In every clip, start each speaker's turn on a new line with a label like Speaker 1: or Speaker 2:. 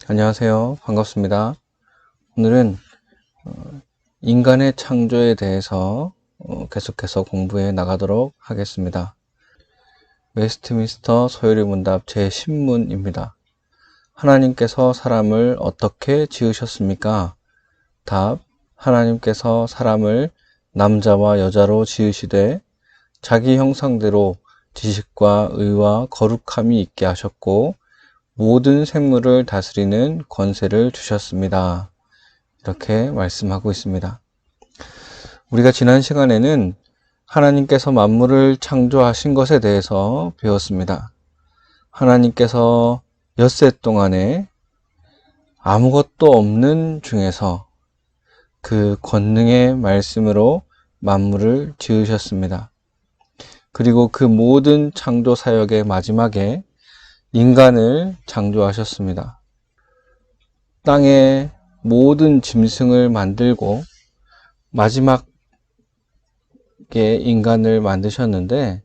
Speaker 1: 안녕하세요. 반갑습니다. 오늘은 인간의 창조에 대해서 계속해서 공부해 나가도록 하겠습니다. 웨스트민스터 소요리 문답 제10문입니다. 하나님께서 사람을 어떻게 지으셨습니까? 답. 하나님께서 사람을 남자와 여자로 지으시되 자기 형상대로 지식과 의와 거룩함이 있게 하셨고 모든 생물을 다스리는 권세를 주셨습니다. 이렇게 말씀하고 있습니다. 우리가 지난 시간에는 하나님께서 만물을 창조하신 것에 대해서 배웠습니다. 하나님께서 엿새 동안에 아무것도 없는 중에서 그 권능의 말씀으로 만물을 지으셨습니다. 그리고 그 모든 창조 사역의 마지막에 인간을 창조하셨습니다. 땅의 모든 짐승을 만들고 마지막에 인간을 만드셨는데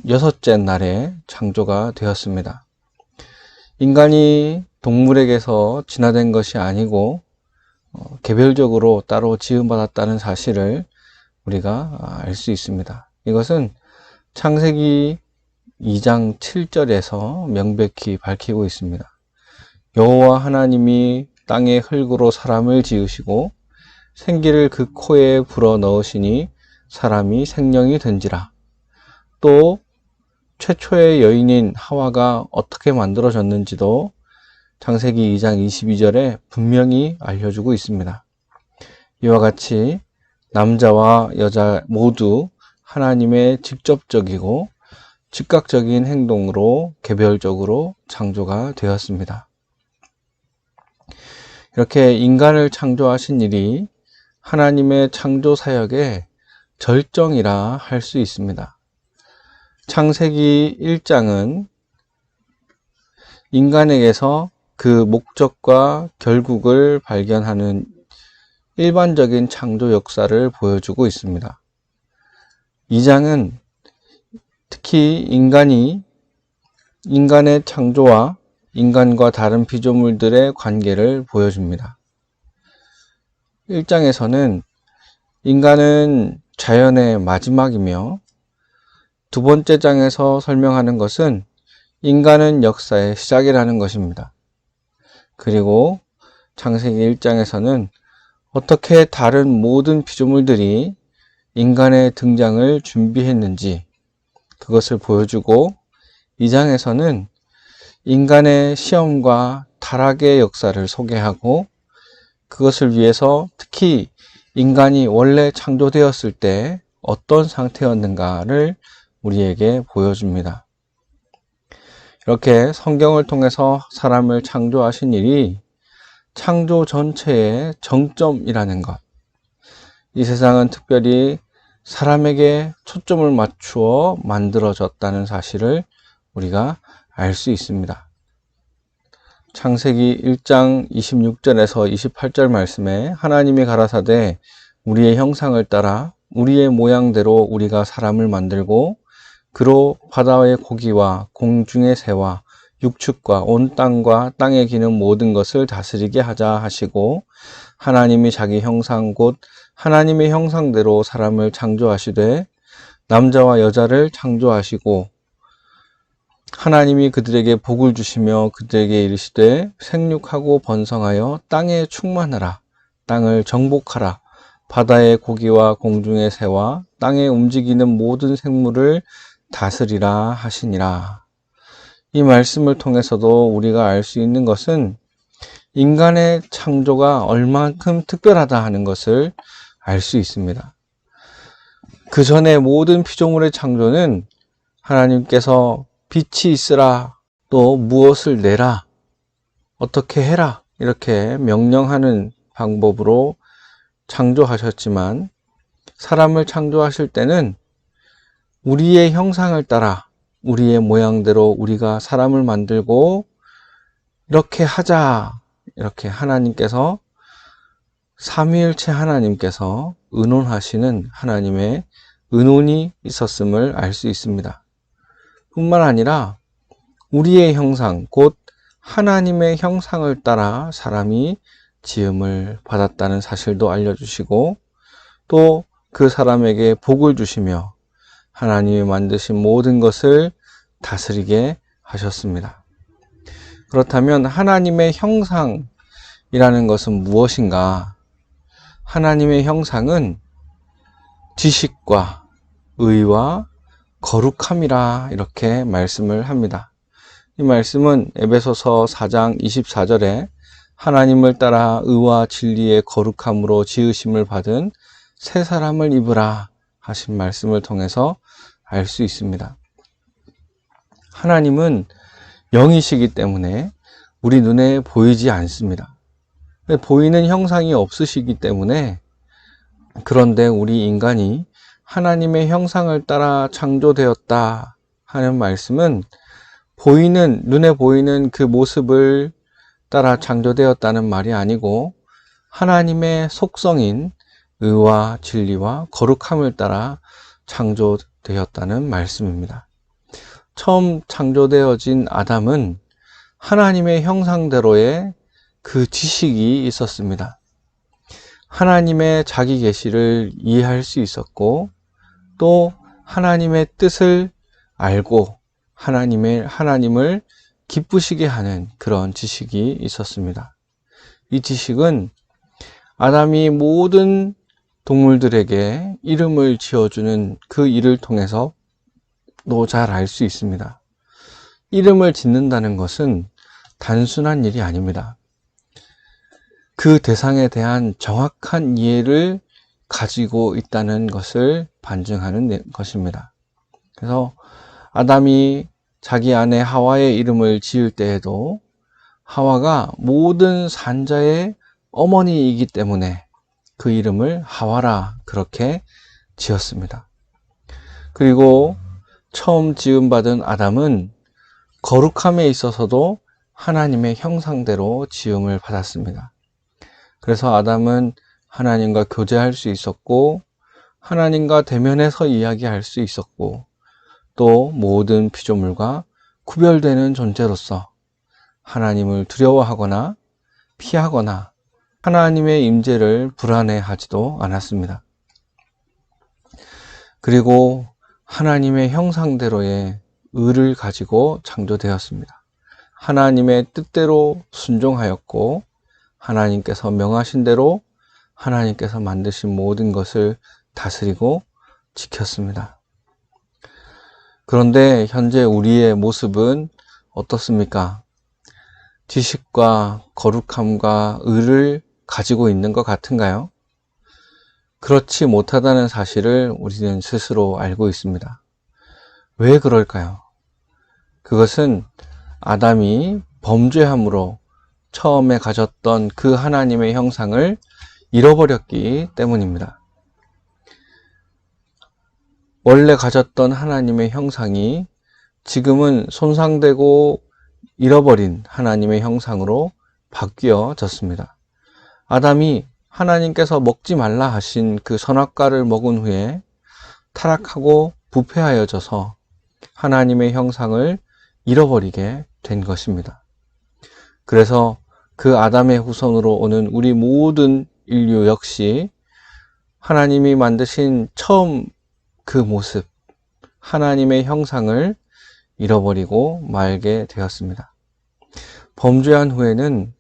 Speaker 1: 여섯째 날에 창조가 되었습니다. 인간이 동물에게서 진화된 것이 아니고 개별적으로 따로 지음받았다는 사실을 우리가 알 수 있습니다. 이것은 창세기 2장 7절에서 명백히 밝히고 있습니다. 여호와 하나님이 땅의 흙으로 사람을 지으시고 생기를 그 코에 불어 넣으시니 사람이 생명이 된지라. 또 최초의 여인인 하와가 어떻게 만들어졌는지도 창세기 2장 22절에 분명히 알려주고 있습니다. 이와 같이 남자와 여자 모두 하나님의 직접적이고 즉각적인 행동으로 개별적으로 창조가 되었습니다. 이렇게 인간을 창조하신 일이 하나님의 창조 사역의 절정이라 할 수 있습니다. 창세기 1장은 인간에게서 그 목적과 결국을 발견하는 일반적인 창조 역사를 보여주고 있습니다. 2장은 특히 인간의 창조와 인간과 다른 피조물들의 관계를 보여줍니다. 1장에서는 인간은 자연의 마지막이며 두 번째 장에서 설명하는 것은 인간은 역사의 시작이라는 것입니다. 그리고 창세기 1장에서는 어떻게 다른 모든 피조물들이 인간의 등장을 준비했는지 그것을 보여주고 2장에서는 인간의 시험과 타락의 역사를 소개하고 그것을 위해서 특히 인간이 원래 창조되었을 때 어떤 상태였는가를 우리에게 보여줍니다. 이렇게 성경을 통해서 사람을 창조하신 일이 창조 전체의 정점이라는 것. 이 세상은 특별히 사람에게 초점을 맞추어 만들어졌다는 사실을 우리가 알 수 있습니다. 창세기 1장 26절에서 28절 말씀에 하나님이 가라사대 우리의 형상을 따라 우리의 모양대로 우리가 사람을 만들고 그로 바다의 고기와 공중의 새와 육축과 온 땅과 땅에 기는 모든 것을 다스리게 하자 하시고 하나님이 자기 형상 곧 하나님의 형상대로 사람을 창조하시되 남자와 여자를 창조하시고 하나님이 그들에게 복을 주시며 그들에게 이르시되 생육하고 번성하여 땅에 충만하라 땅을 정복하라 바다의 고기와 공중의 새와 땅에 움직이는 모든 생물을 다스리라 하시니라. 이 말씀을 통해서도 우리가 알 수 있는 것은 인간의 창조가 얼만큼 특별하다 하는 것을 알 수 있습니다. 그 전에 모든 피조물의 창조는 하나님께서 빛이 있으라, 또 무엇을 내라, 어떻게 해라 이렇게 명령하는 방법으로 창조하셨지만 사람을 창조하실 때는 우리의 형상을 따라 우리의 모양대로 우리가 사람을 만들고 이렇게 하자 이렇게 하나님께서 삼위일체 하나님께서 의논하시는 하나님의 의논이 있었음을 알 수 있습니다. 뿐만 아니라 우리의 형상 곧 하나님의 형상을 따라 사람이 지음을 받았다는 사실도 알려주시고, 또 그 사람에게 복을 주시며 하나님이 만드신 모든 것을 다스리게 하셨습니다. 그렇다면 하나님의 형상이라는 것은 무엇인가? 하나님의 형상은 지식과 의와 거룩함이라 이렇게 말씀을 합니다. 이 말씀은 에베소서 4장 24절에 하나님을 따라 의와 진리의 거룩함으로 지으심을 받은 새 사람을 입으라 하신 말씀을 통해서 알 수 있습니다. 하나님은 영이시기 때문에 우리 눈에 보이지 않습니다. 보이는 형상이 없으시기 때문에, 그런데 우리 인간이 하나님의 형상을 따라 창조되었다 하는 말씀은 눈에 보이는 그 모습을 따라 창조되었다는 말이 아니고 하나님의 속성인 의와 진리와 거룩함을 따라 창조되었다는 말씀입니다. 처음 창조되어진 아담은 하나님의 형상대로의 그 지식이 있었습니다. 하나님의 자기 계시를 이해할 수 있었고, 또 하나님의 뜻을 알고 하나님을 기쁘시게 하는 그런 지식이 있었습니다. 이 지식은 아담이 모든 동물들에게 이름을 지어주는 그 일을 통해서도 잘 알 수 있습니다. 이름을 짓는다는 것은 단순한 일이 아닙니다. 그 대상에 대한 정확한 이해를 가지고 있다는 것을 반증하는 것입니다. 그래서 아담이 자기 아내 하와의 이름을 지을 때에도 하와가 모든 산자의 어머니이기 때문에 그 이름을 하와라 그렇게 지었습니다. 그리고 처음 지음받은 아담은 거룩함에 있어서도 하나님의 형상대로 지음을 받았습니다. 그래서 아담은 하나님과 교제할 수 있었고, 하나님과 대면해서 이야기할 수 있었고, 또 모든 피조물과 구별되는 존재로서 하나님을 두려워하거나 피하거나 하나님의 임재를 불안해하지도 않았습니다. 그리고 하나님의 형상대로의 의를 가지고 창조되었습니다. 하나님의 뜻대로 순종하였고, 하나님께서 명하신 대로 하나님께서 만드신 모든 것을 다스리고 지켰습니다. 그런데 현재 우리의 모습은 어떻습니까? 지식과 거룩함과 의를 가지고 있는 것 같은가요? 그렇지 못하다는 사실을 우리는 스스로 알고 있습니다. 왜 그럴까요? 그것은 아담이 범죄함으로 처음에 가졌던 그 하나님의 형상을 잃어버렸기 때문입니다. 원래 가졌던 하나님의 형상이 지금은 손상되고 잃어버린 하나님의 형상으로 바뀌어졌습니다. 아담이 하나님께서 먹지 말라 하신 그 선악과를 먹은 후에 타락하고 부패하여져서 하나님의 형상을 잃어버리게 된 것입니다. 그래서 그 아담의 후손으로 오는 우리 모든 인류 역시 하나님이 만드신 처음 그 모습, 하나님의 형상을 잃어버리고 말게 되었습니다. 범죄한 후에는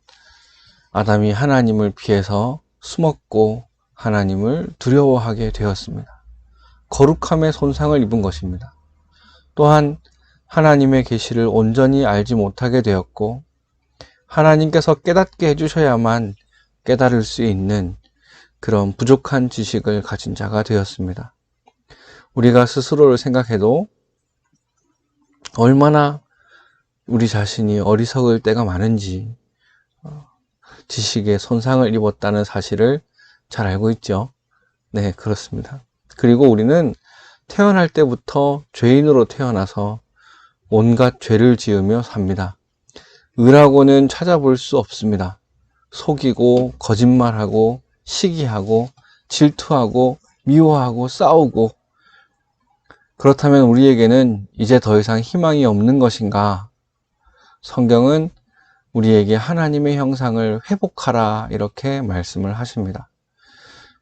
Speaker 1: 아담이 하나님을 피해서 숨었고 하나님을 두려워하게 되었습니다. 거룩함의 손상을 입은 것입니다. 또한 하나님의 계시를 온전히 알지 못하게 되었고, 하나님께서 깨닫게 해주셔야만 깨달을 수 있는 그런 부족한 지식을 가진 자가 되었습니다. 우리가 스스로를 생각해도 얼마나 우리 자신이 어리석을 때가 많은지, 지식에 손상을 입었다는 사실을 잘 알고 있죠. 네, 그렇습니다. 그리고 우리는 태어날 때부터 죄인으로 태어나서 온갖 죄를 지으며 삽니다. 의라고는 찾아볼 수 없습니다. 속이고 거짓말하고 시기하고 질투하고 미워하고 싸우고, 그렇다면 우리에게는 이제 더 이상 희망이 없는 것인가? 성경은 우리에게 하나님의 형상을 회복하라 이렇게 말씀을 하십니다.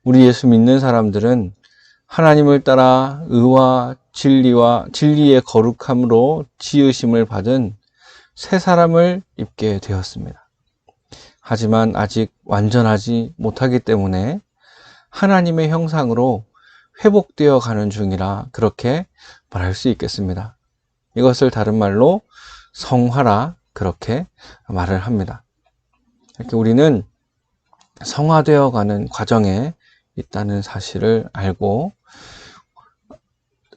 Speaker 1: 우리 예수 믿는 사람들은 하나님을 따라 의와 진리의 거룩함으로 지으심을 받은 새 사람을 입게 되었습니다. 하지만 아직 완전하지 못하기 때문에 하나님의 형상으로 회복되어 가는 중이라 그렇게 말할 수 있겠습니다. 이것을 다른 말로 성화라 그렇게 말을 합니다. 이렇게 우리는 성화되어 가는 과정에 있다는 사실을 알고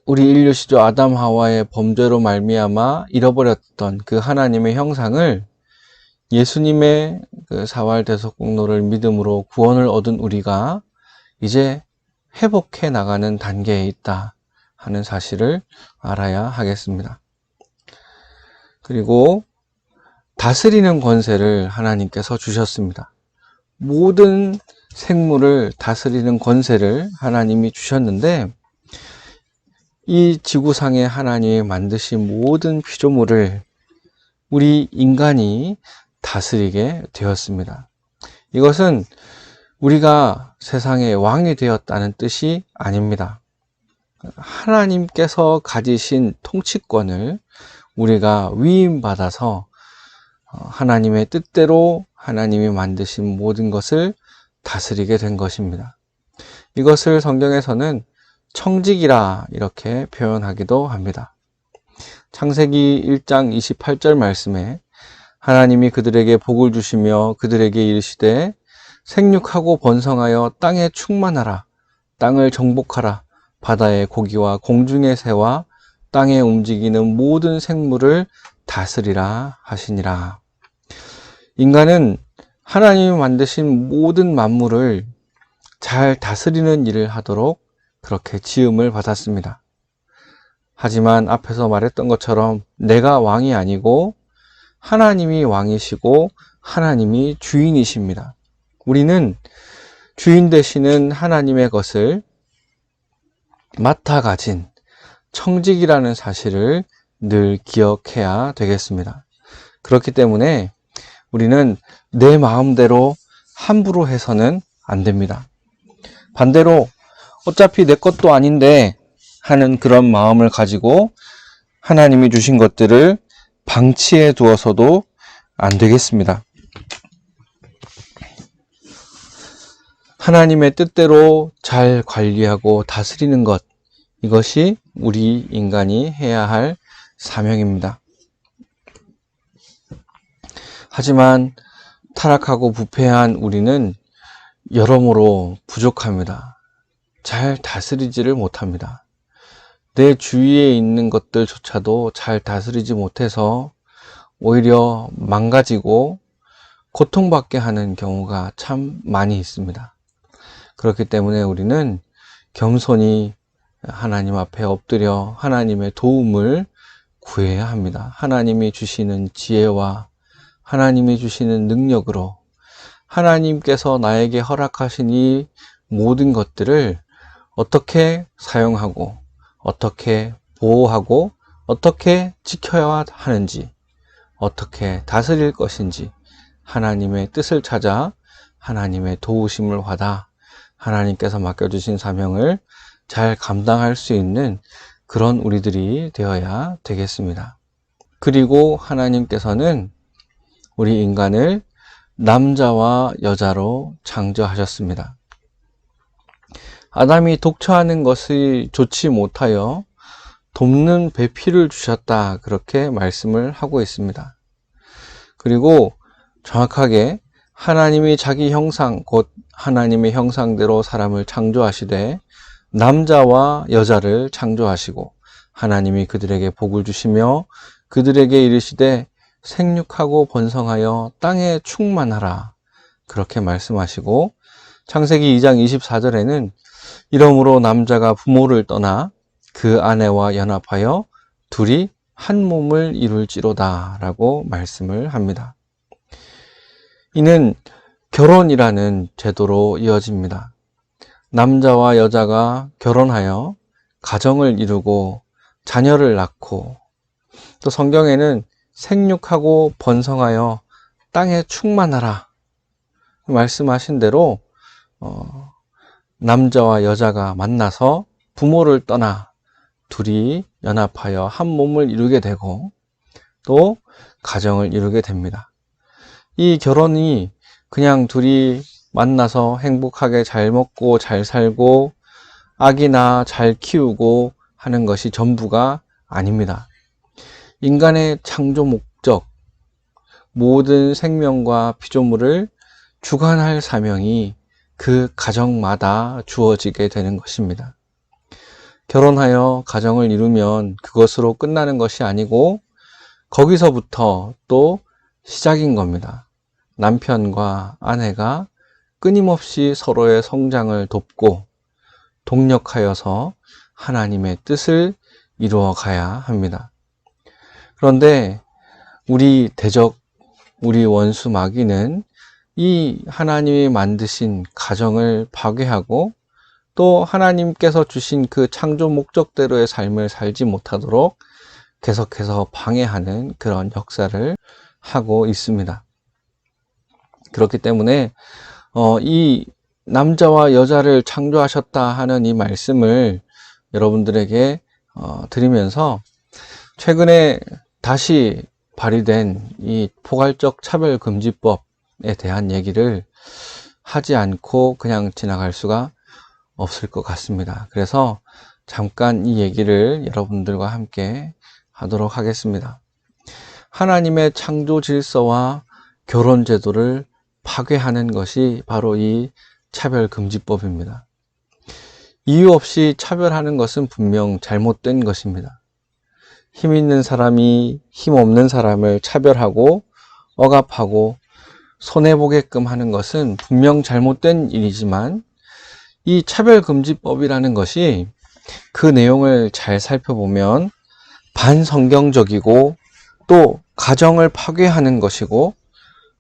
Speaker 1: 우리 인류 시조 아담 하와의 범죄로 말미암아 잃어버렸던 그 하나님의 형상을 예수님의 그 사활 대속공로를 믿음으로 구원을 얻은 우리가 이제 회복해 나가는 단계에 있다 하는 사실을 알아야 하겠습니다. 그리고 다스리는 권세를 하나님께서 주셨습니다. 모든 생물을 다스리는 권세를 하나님이 주셨는데 이 지구상에 하나님이 만드신 모든 피조물을 우리 인간이 다스리게 되었습니다. 이것은 우리가 세상의 왕이 되었다는 뜻이 아닙니다. 하나님께서 가지신 통치권을 우리가 위임받아서 하나님의 뜻대로 하나님이 만드신 모든 것을 다스리게 된 것입니다. 이것을 성경에서는 청직이라 이렇게 표현하기도 합니다. 창세기 1장 28절 말씀에 하나님이 그들에게 복을 주시며 그들에게 이르시되 생육하고 번성하여 땅에 충만하라 땅을 정복하라 바다의 고기와 공중의 새와 땅에 움직이는 모든 생물을 다스리라 하시니라. 인간은 하나님이 만드신 모든 만물을 잘 다스리는 일을 하도록 그렇게 지음을 받았습니다. 하지만 앞에서 말했던 것처럼 내가 왕이 아니고 하나님이 왕이시고 하나님이 주인이십니다. 우리는 주인 되시는 하나님의 것을 맡아 가진 청직이라는 사실을 늘 기억해야 되겠습니다. 그렇기 때문에 우리는 내 마음대로 함부로 해서는 안 됩니다. 반대로 어차피 내 것도 아닌데 하는 그런 마음을 가지고 하나님이 주신 것들을 방치해 두어서도 안 되겠습니다. 하나님의 뜻대로 잘 관리하고 다스리는 것, 이것이 우리 인간이 해야 할 사명입니다. 하지만 타락하고 부패한 우리는 여러모로 부족합니다. 잘 다스리지를 못합니다. 내 주위에 있는 것들조차도 잘 다스리지 못해서 오히려 망가지고 고통받게 하는 경우가 참 많이 있습니다. 그렇기 때문에 우리는 겸손히 하나님 앞에 엎드려 하나님의 도움을 구해야 합니다. 하나님이 주시는 지혜와 하나님이 주시는 능력으로 하나님께서 나에게 허락하신 이 모든 것들을 어떻게 사용하고 어떻게 보호하고 어떻게 지켜야 하는지 어떻게 다스릴 것인지 하나님의 뜻을 찾아 하나님의 도우심을 받아 하나님께서 맡겨주신 사명을 잘 감당할 수 있는 그런 우리들이 되어야 되겠습니다. 그리고 하나님께서는 우리 인간을 남자와 여자로 창조하셨습니다. 아담이 독처하는 것이 좋지 못하여 돕는 배필을 주셨다 그렇게 말씀을 하고 있습니다. 그리고 정확하게 하나님이 자기 형상 곧 하나님의 형상대로 사람을 창조하시되 남자와 여자를 창조하시고 하나님이 그들에게 복을 주시며 그들에게 이르시되 생육하고 번성하여 땅에 충만하라 그렇게 말씀하시고 창세기 2장 24절에는 이러므로 남자가 부모를 떠나 그 아내와 연합하여 둘이 한 몸을 이룰지로다 라고 말씀을 합니다. 이는 결혼이라는 제도로 이어집니다. 남자와 여자가 결혼하여 가정을 이루고 자녀를 낳고 또 성경에는 생육하고 번성하여 땅에 충만하라 말씀하신 대로 남자와 여자가 만나서 부모를 떠나 둘이 연합하여 한 몸을 이루게 되고 또 가정을 이루게 됩니다. 이 결혼이 그냥 둘이 만나서 행복하게 잘 먹고 잘 살고 아기나 잘 키우고 하는 것이 전부가 아닙니다. 인간의 창조 목적, 모든 생명과 피조물을 주관할 사명이 그 가정마다 주어지게 되는 것입니다. 결혼하여 가정을 이루면 그것으로 끝나는 것이 아니고 거기서부터 또 시작인 겁니다. 남편과 아내가 끊임없이 서로의 성장을 돕고 동력하여서 하나님의 뜻을 이루어 가야 합니다. 그런데 우리 대적, 우리 원수 마귀는 이 하나님이 만드신 가정을 파괴하고 또 하나님께서 주신 그 창조 목적대로의 삶을 살지 못하도록 계속해서 방해하는 그런 역사를 하고 있습니다. 그렇기 때문에 이 남자와 여자를 창조하셨다 하는 이 말씀을 여러분들에게 드리면서 최근에 다시 발의된 이 포괄적 차별금지법에 대한 얘기를 하지 않고 그냥 지나갈 수가 없을 것 같습니다. 그래서 잠깐 이 얘기를 여러분들과 함께 하도록 하겠습니다. 하나님의 창조 질서와 결혼 제도를 파괴하는 것이 바로 이 차별금지법입니다. 이유 없이 차별하는 것은 분명 잘못된 것입니다. 힘 있는 사람이 힘 없는 사람을 차별하고 억압하고 손해보게끔 하는 것은 분명 잘못된 일이지만 이 차별금지법이라는 것이 그 내용을 잘 살펴보면 반성경적이고 또 가정을 파괴하는 것이고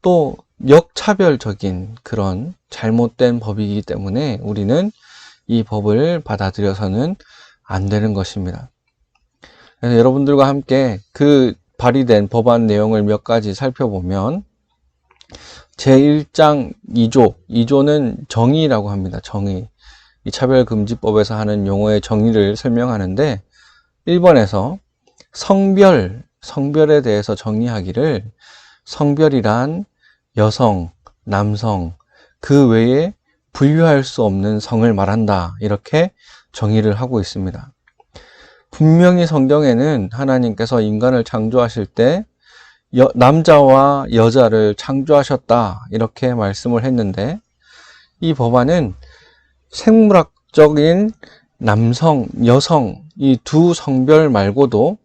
Speaker 1: 또 역차별적인 그런 잘못된 법이기 때문에 우리는 이 법을 받아들여서는 안 되는 것입니다. 그래서 여러분들과 함께 그 발의된 법안 내용을 몇 가지 살펴보면 제1장 2조, 2조는 정의라고 합니다. 정의. 이 차별금지법에서 하는 용어의 정의를 설명하는데 1번에서 성별에 대해서 정의하기를 성별이란 여성, 남성, 그 외에 분류할 수 없는 성을 말한다. 이렇게 정의를 하고 있습니다. 분명히 성경에는 하나님께서 인간을 창조하실 때 남자와 여자를 창조하셨다. 이렇게 말씀을 했는데 이 법안은 생물학적인 남성, 여성 이 두 성별 말고도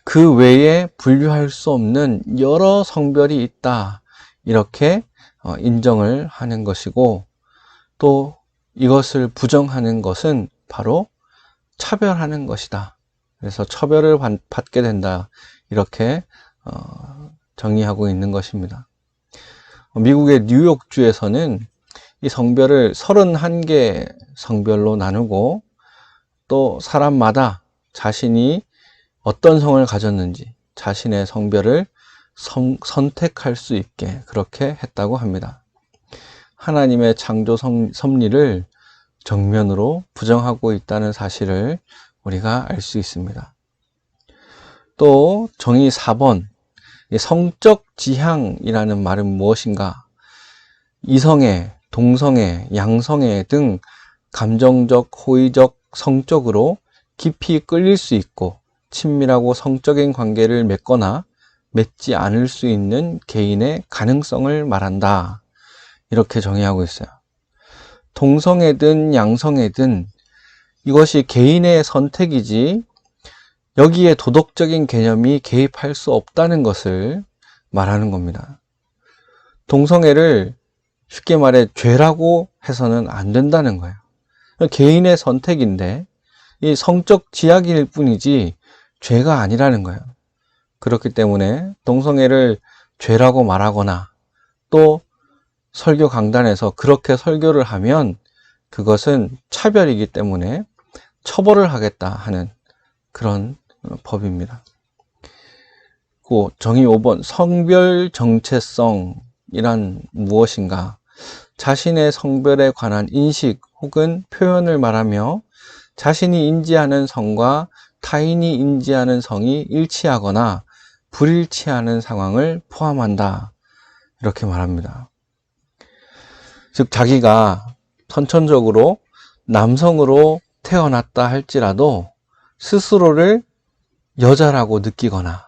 Speaker 1: 그 외에 분류할 수 없는 여러 성별이 있다. 이렇게 인정을 하는 것이고 또 이것을 부정하는 것은 바로 차별하는 것이다. 그래서 처벌을 받게 된다. 이렇게 정의하고 있는 것입니다. 미국의 뉴욕주에서는 이 성별을 31개 성별로 나누고 또 사람마다 자신이 어떤 성을 가졌는지 자신의 성별을 선택할 수 있게 그렇게 했다고 합니다. 하나님의 창조 섭리를 정면으로 부정하고 있다는 사실을 우리가 알 수 있습니다. 또 정의 4번 성적 지향이라는 말은 무엇인가? 이성애, 동성애, 양성애 등 감정적, 호의적, 성적으로 깊이 끌릴 수 있고 친밀하고 성적인 관계를 맺거나 맺지 않을 수 있는 개인의 가능성을 말한다. 이렇게 정의하고 있어요. 동성애든 양성애든 이것이 개인의 선택이지 여기에 도덕적인 개념이 개입할 수 없다는 것을 말하는 겁니다. 동성애를 쉽게 말해 죄라고 해서는 안 된다는 거예요. 개인의 선택인데 이 성적 지향일 뿐이지 죄가 아니라는 거예요. 그렇기 때문에 동성애를 죄라고 말하거나 또 설교 강단에서 그렇게 설교를 하면 그것은 차별이기 때문에 처벌을 하겠다 하는 그런 법입니다. 정의 5번, 성별 정체성이란 무엇인가? 자신의 성별에 관한 인식 혹은 표현을 말하며 자신이 인지하는 성과 타인이 인지하는 성이 일치하거나 불일치하는 상황을 포함한다. 이렇게 말합니다. 즉, 자기가 선천적으로 남성으로 태어났다 할지라도 스스로를 여자라고 느끼거나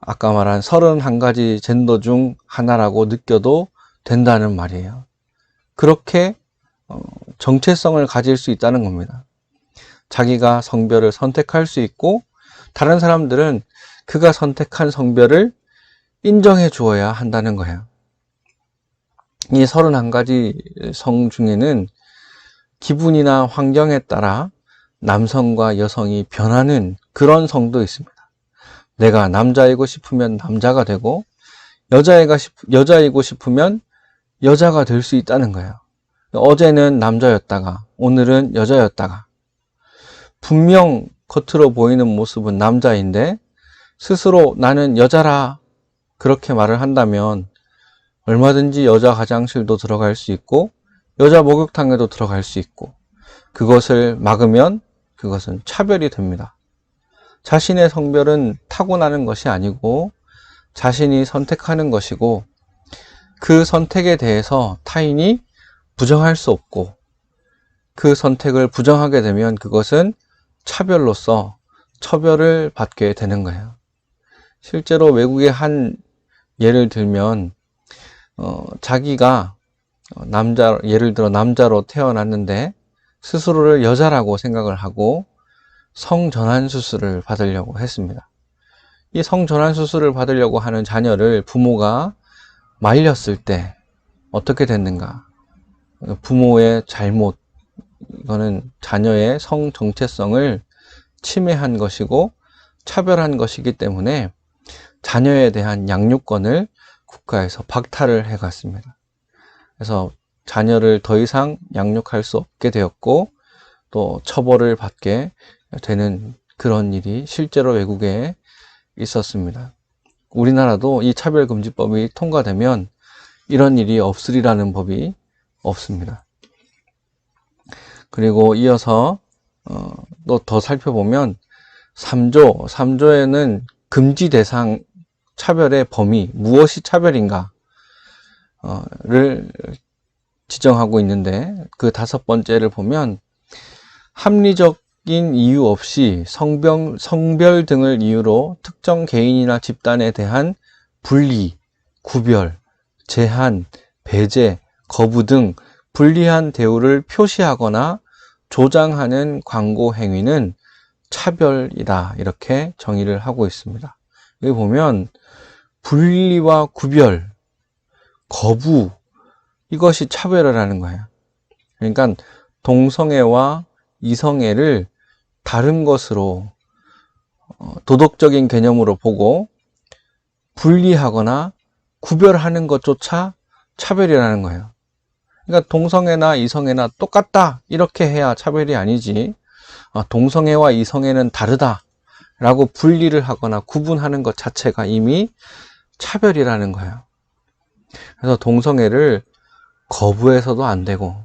Speaker 1: 아까 말한 31가지 젠더 중 하나라고 느껴도 된다는 말이에요. 그렇게 정체성을 가질 수 있다는 겁니다. 자기가 성별을 선택할 수 있고 다른 사람들은 그가 선택한 성별을 인정해 주어야 한다는 거예요. 이 31가지 성 중에는 기분이나 환경에 따라 남성과 여성이 변하는 그런 성도 있습니다. 내가 남자이고 싶으면 남자가 되고 여자이고 싶으면 여자가 될 수 있다는 거예요. 어제는 남자였다가 오늘은 여자였다가 분명 겉으로 보이는 모습은 남자인데 스스로 나는 여자라 그렇게 말을 한다면 얼마든지 여자 화장실도 들어갈 수 있고 여자 목욕탕에도 들어갈 수 있고 그것을 막으면 그것은 차별이 됩니다. 자신의 성별은 타고나는 것이 아니고 자신이 선택하는 것이고 그 선택에 대해서 타인이 부정할 수 없고 그 선택을 부정하게 되면 그것은 차별로서 처벌을 받게 되는 거예요. 실제로 외국의 한 예를 들면 자기가 예를 들어 남자로 태어났는데 스스로를 여자라고 생각을 하고 성전환 수술을 받으려고 했습니다. 이 성전환 수술을 받으려고 하는 자녀를 부모가 말렸을 때 어떻게 됐는가? 부모의 잘못, 이거는 자녀의 성 정체성을 침해한 것이고 차별한 것이기 때문에 자녀에 대한 양육권을 국가에서 박탈을 해갔습니다. 그래서 자녀를 더 이상 양육할 수 없게 되었고 또 처벌을 받게 되는 그런 일이 실제로 외국에 있었습니다. 우리나라도 이 차별금지법이 통과되면 이런 일이 없으리라는 법이 없습니다. 그리고 이어서 또 더 살펴보면 3조에는 금지 대상 차별의 범위, 무엇이 차별인가를 지정하고 있는데 그 5번째를 보면 합리적인 이유 없이 성별 등을 이유로 특정 개인이나 집단에 대한 분리, 구별, 제한, 배제, 거부 등 불리한 대우를 표시하거나 조장하는 광고 행위는 차별이다. 이렇게 정의를 하고 있습니다. 여기 보면 분리와 구별, 거부 이것이 차별이라는 거예요. 그러니까 동성애와 이성애를 다른 것으로 도덕적인 개념으로 보고 분리하거나 구별하는 것조차 차별이라는 거예요. 그러니까 동성애나 이성애나 똑같다 이렇게 해야 차별이 아니지 동성애와 이성애는 다르다 라고 분리를 하거나 구분하는 것 자체가 이미 차별이라는 거예요. 그래서 동성애를 거부해서도 안 되고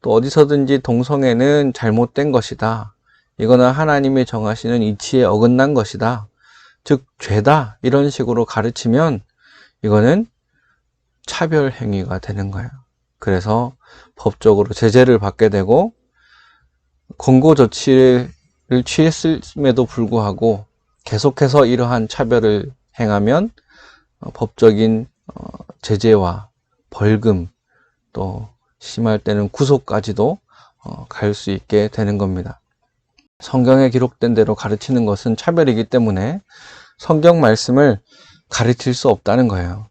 Speaker 1: 또 어디서든지 동성애는 잘못된 것이다. 이거는 하나님이 정하시는 이치에 어긋난 것이다. 즉 죄다 이런 식으로 가르치면 이거는 차별 행위가 되는 거예요. 그래서 법적으로 제재를 받게 되고 권고 조치를 취했음에도 불구하고 계속해서 이러한 차별을 행하면 법적인 제재와 벌금 또 심할 때는 구속까지도 갈 수 있게 되는 겁니다. 성경에 기록된 대로 가르치는 것은 차별이기 때문에 성경 말씀을 가르칠 수 없다는 거예요.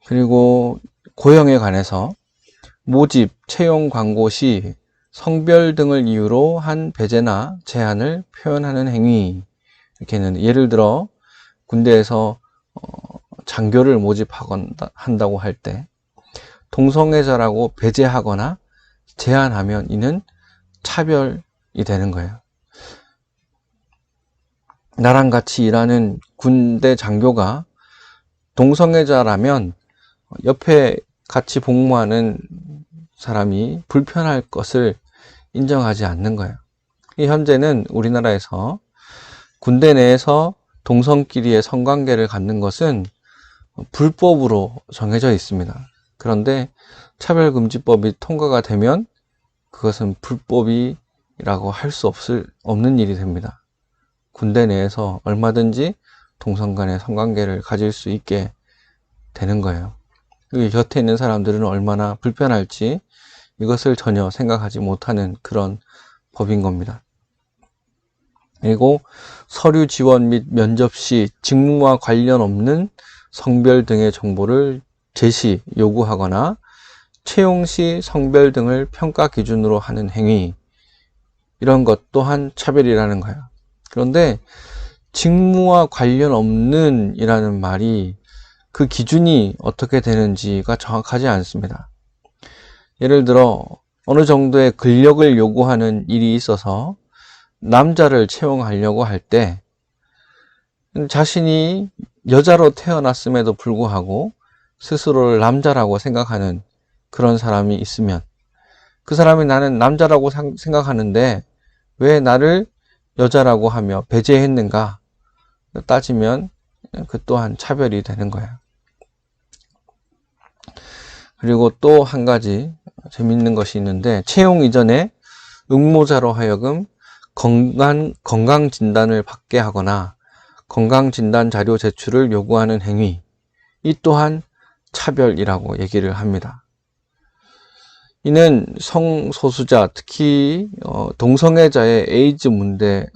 Speaker 1: 그리고 고용에 관해서 모집, 채용 광고 시 성별 등을 이유로 한 배제나 제한을 표현하는 행위 이렇게는 예를 들어 군대에서 장교를 모집한다고 할 때 동성애자라고 배제하거나 제한하면 이는 차별이 되는 거예요. 나랑 같이 일하는 군대 장교가 동성애자라면 옆에 같이 복무하는 사람이 불편할 것을 인정하지 않는 거예요. 현재는 우리나라에서 군대 내에서 동성끼리의 성관계를 갖는 것은 불법으로 정해져 있습니다. 그런데 차별금지법이 통과가 되면 그것은 불법이라고 할 수 없는 일이 됩니다. 군대 내에서 얼마든지 동성 간의 성관계를 가질 수 있게 되는 거예요. 그 곁에 있는 사람들은 얼마나 불편할지 이것을 전혀 생각하지 못하는 그런 법인 겁니다. 그리고 서류 지원 및 면접 시 직무와 관련 없는 성별 등의 정보를 제시, 요구하거나 채용 시 성별 등을 평가 기준으로 하는 행위, 이런 것 또한 차별이라는 거예요. 그런데 직무와 관련 없는 이라는 말이 그 기준이 어떻게 되는지가 정확하지 않습니다. 예를 들어 어느 정도의 근력을 요구하는 일이 있어서 남자를 채용하려고 할 때 자신이 여자로 태어났음에도 불구하고 스스로를 남자라고 생각하는 그런 사람이 있으면 그 사람이 나는 남자라고 생각하는데 왜 나를 여자라고 하며 배제했는가 따지면 그 또한 차별이 되는 거예요. 그리고 또 한 가지 재밌는 것이 있는데 채용 이전에 응모자로 하여금 건강 진단을 받게 하거나 건강 진단 자료 제출을 요구하는 행위, 이 또한 차별이라고 얘기를 합니다. 이는 성소수자, 특히 동성애자의 에이즈 문제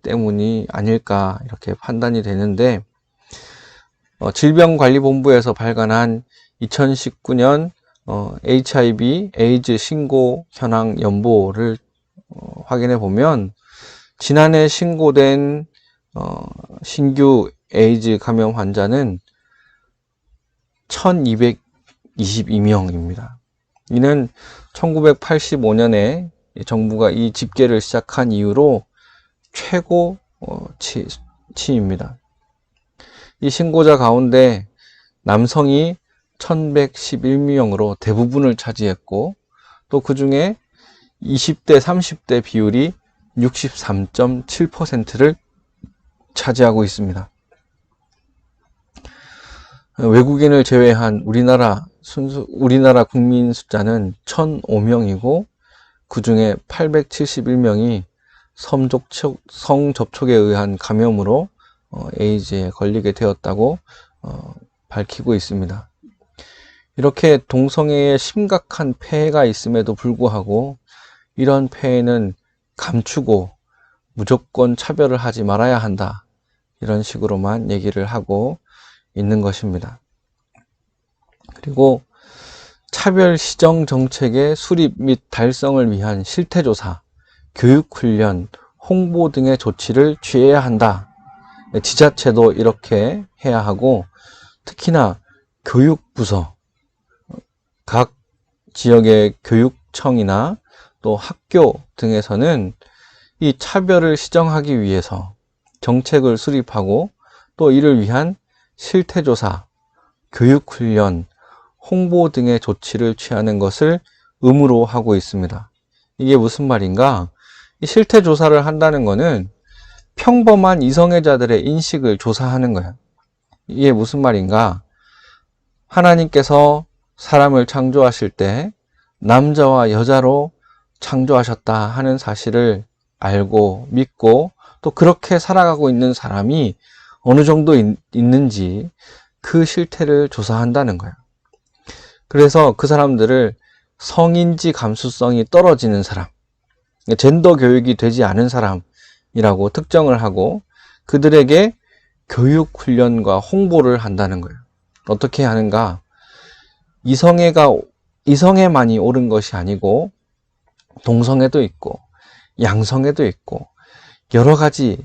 Speaker 1: 때문이 아닐까 이렇게 판단이 되는데 질병관리본부에서 발간한 2019년 HIV 에이즈 신고 현황 연보를 확인해 보면 지난해 신고된 신규 에이즈 감염 환자는 1222명입니다. 이는 1985년에 정부가 이 집계를 시작한 이후로 최고치입니다. 이 신고자 가운데 남성이 1111명으로 대부분을 차지했고 또 그 중에 20대, 30대 비율이 63.7%를 차지하고 있습니다. 외국인을 제외한 우리나라 국민 숫자는 1005명이고 그 중에 871명이 성접촉에 의한 감염으로 에이즈에 걸리게 되었다고 밝히고 있습니다. 이렇게 동성애에 심각한 폐해가 있음에도 불구하고 이런 폐해는 감추고 무조건 차별을 하지 말아야 한다, 이런 식으로만 얘기를 하고 있는 것입니다. 그리고 차별 시정 정책의 수립 및 달성을 위한 실태조사, 교육훈련, 홍보 등의 조치를 취해야 한다. 지자체도 이렇게 해야 하고 특히나 교육부서, 각 지역의 교육청이나 또 학교 등에서는 이 차별을 시정하기 위해서 정책을 수립하고 또 이를 위한 실태조사, 교육훈련, 홍보 등의 조치를 취하는 것을 의무로 하고 있습니다. 이게 무슨 말인가? 이 실태조사를 한다는 것은 평범한 이성애자들의 인식을 조사하는 거예요. 이게 무슨 말인가? 하나님께서 사람을 창조하실 때 남자와 여자로 창조하셨다 하는 사실을 알고 믿고 또 그렇게 살아가고 있는 사람이 어느 정도 있는지 그 실태를 조사한다는 거예요. 그래서 그 사람들을 성인지 감수성이 떨어지는 사람, 젠더 교육이 되지 않은 사람이라고 특정을 하고 그들에게 교육 훈련과 홍보를 한다는 거예요. 어떻게 하는가? 이성애만이 옳은 것이 아니고 동성애도 있고 양성애도 있고 여러 가지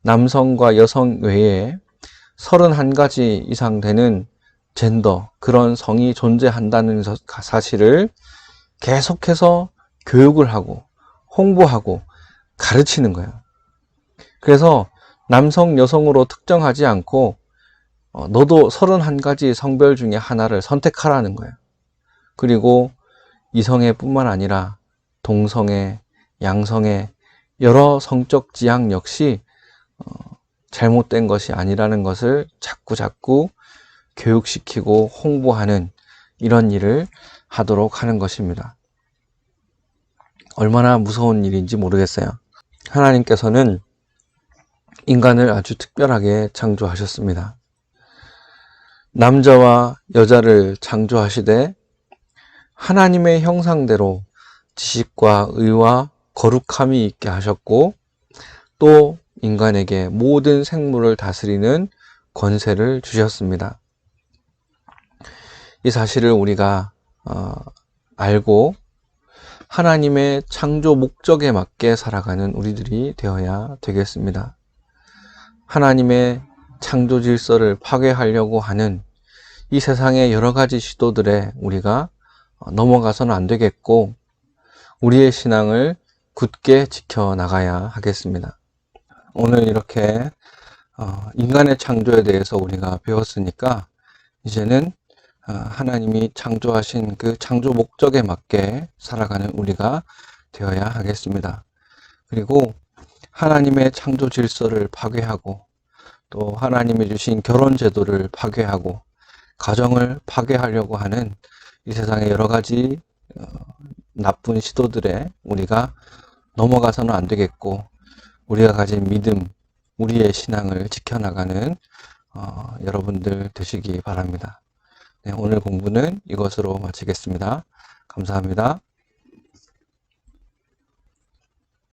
Speaker 1: 남성과 여성 외에 31가지 이상 되는 젠더, 그런 성이 존재한다는 사실을 계속해서 교육을 하고 홍보하고 가르치는 거예요. 그래서 남성, 여성으로 특정하지 않고 너도 31가지 성별 중에 하나를 선택하라는 거예요. 그리고 이성애 뿐만 아니라 동성애, 양성애, 여러 성적 지향 역시 잘못된 것이 아니라는 것을 자꾸 교육시키고 홍보하는 이런 일을 하도록 하는 것입니다. 얼마나 무서운 일인지 모르겠어요. 하나님께서는 인간을 아주 특별하게 창조하셨습니다. 남자와 여자를 창조하시되 하나님의 형상대로 지식과 의와 거룩함이 있게 하셨고 또 인간에게 모든 생물을 다스리는 권세를 주셨습니다. 이 사실을 우리가 알고 하나님의 창조 목적에 맞게 살아가는 우리들이 되어야 되겠습니다. 하나님의 창조 질서를 파괴하려고 하는 이 세상의 여러 가지 시도들에 우리가 넘어가서는 안 되겠고 우리의 신앙을 굳게 지켜나가야 하겠습니다. 오늘 이렇게 인간의 창조에 대해서 우리가 배웠으니까 이제는 하나님이 창조하신 그 창조 목적에 맞게 살아가는 우리가 되어야 하겠습니다. 그리고 하나님의 창조 질서를 파괴하고 또 하나님이 주신 결혼 제도를 파괴하고 가정을 파괴하려고 하는 이 세상의 여러 가지 나쁜 시도들에 우리가 넘어가서는 안 되겠고 우리가 가진 믿음, 우리의 신앙을 지켜나가는 여러분들 되시기 바랍니다. 네, 오늘 공부는 이것으로 마치겠습니다. 감사합니다.